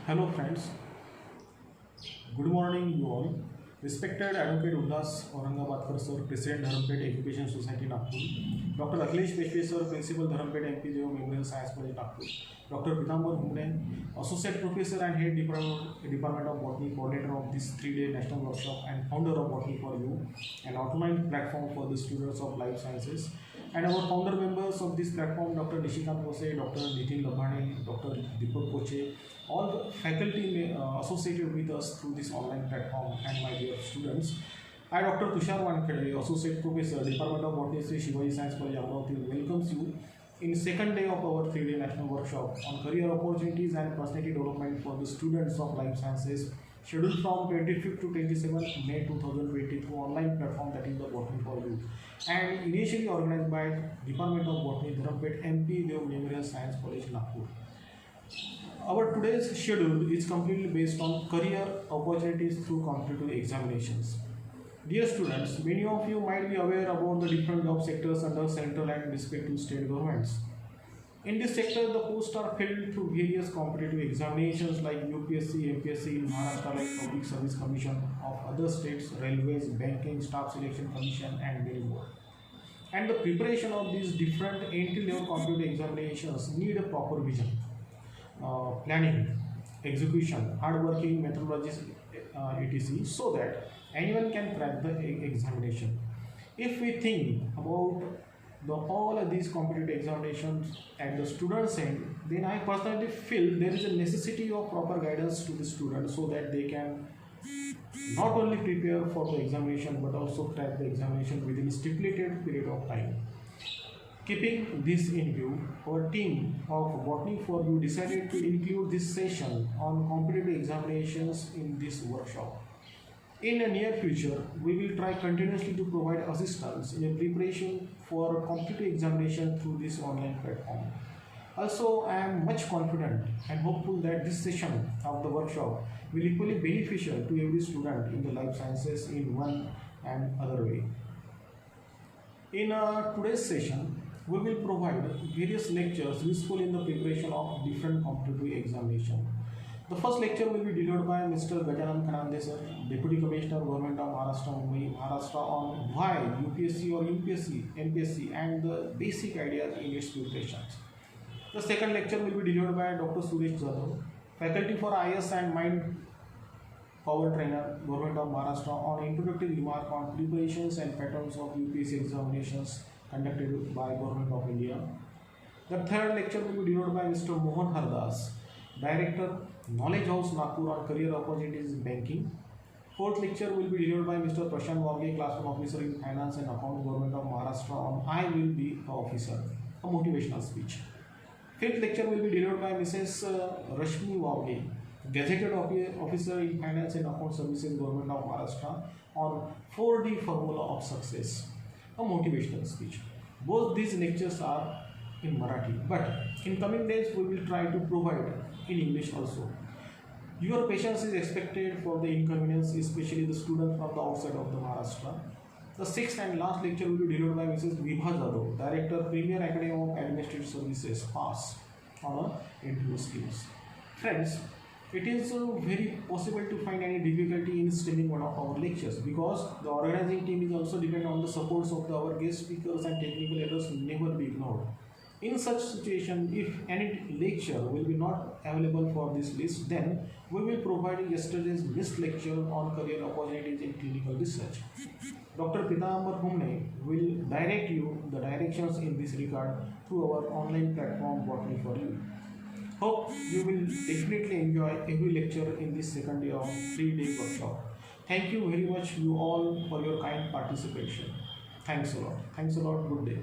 Hello friends, good morning you all. Respected Advocate Ullas Aurangabadkar sir, President Dharampet Education Society Nagpur, Dr. Akhilesh Peshwe sir, Principal Dharampet MP Deo Memorial Science College Nagpur, Dr. Pitambar Humne, Associate Professor and Head Department of Botany, Coordinator of this 3-day National Workshop and Founder of Botany for You, an online platform for the students of life sciences. And our founder members of this platform, Dr. Nishikant Kose, Dr. Nitin Labhane, Dr. Deepak Koche, all the faculty associated with us through this online platform, and my dear students. I, Dr. Tushar Wankhede, Associate Professor, Department of Botany, Sri Shivaji Science College, Amravati, welcomes you in second day of our 3-day national workshop on career opportunities and personality development for the students of life sciences, scheduled from 25th to 27th May 2020 through online platform, that is the Botany for You, and initially organized by Department of Botany, Dharampet MP Deo Memorial Science College, Nagpur. Our today's schedule is completely based on career opportunities through competitive examinations. Dear students, many of you might be aware about the different job sectors under central and respective state governments. In this sector, the posts are filled through various competitive examinations like UPSC, MPSC in Maharashtra, like Public Service Commission of other states, railways, banking, staff selection commission, and many more. And the preparation of these different entry-level competitive examinations need a proper vision, planning, execution, hard-working methodologies, etc., so that anyone can crack the examination. If we think about all of these competitive examinations at the student's end, then I personally feel there is a necessity of proper guidance to the students so that they can not only prepare for the examination but also crack the examination within a stipulated period of time. Keeping this in view, our team of Botany for You decided to include this session on competitive examinations in this workshop. In the near future, we will try continuously to provide assistance in the preparation for competitive examination through this online platform. Also, I am much confident and hopeful that this session of the workshop will equally beneficial to every student in the life sciences in one and other way. In today's session, we will provide various lectures useful in the preparation of different competitive examinations. The first lecture will be delivered by Mr. Gajanan Khanande sir, Deputy Commissioner, Government of Maharashtra, Mumbai, Maharashtra, on why UPSC or UPSC, MPSC, and the basic ideas in its preparations. The second lecture will be delivered by Dr. Suresh Jadhav, Faculty for IS and Mind Power Trainer, Government of Maharashtra, on introductory remark on preparations and patterns of UPSC examinations conducted by Government of India. The third lecture will be delivered by Mr. Mohan Hardas, Director, Knowledge House, Nagpur, on career opportunities in banking. Fourth lecture will be delivered by Mr. Prashant Wagge, Classroom Officer in Finance and Account, Government of Maharashtra, on I Will Be an Officer, a motivational speech. Fifth lecture will be delivered by Mrs. Rashmi Wagge, Gazetted Officer in Finance and Account Services, Government of Maharashtra, on 4D Formula of Success, a motivational speech. Both these lectures are in Marathi, but in coming days we will try to provide in English also. Your patience is expected for the inconvenience, especially the students from the outside of the Maharashtra. The sixth and last lecture will be delivered by Mrs. Vibha Jadhav, Director, Premier Academy of Administrative Services, PAS, on interview skills. Friends, it is very possible to find any difficulty in streaming one of our lectures because the organizing team is also dependent on the supports of our guest speakers, and technical errors will never be ignored. In such situation, if any lecture will be not available for this list, then we will provide yesterday's missed lecture on career opportunities in clinical research. Dr. Pitambar Humne will direct you the directions in this regard through our online platform Botany for You. Hope you will definitely enjoy every lecture in this second day of 3-day workshop. Thank you very much you all for your kind participation. Thanks a lot. Thanks a lot. Good day.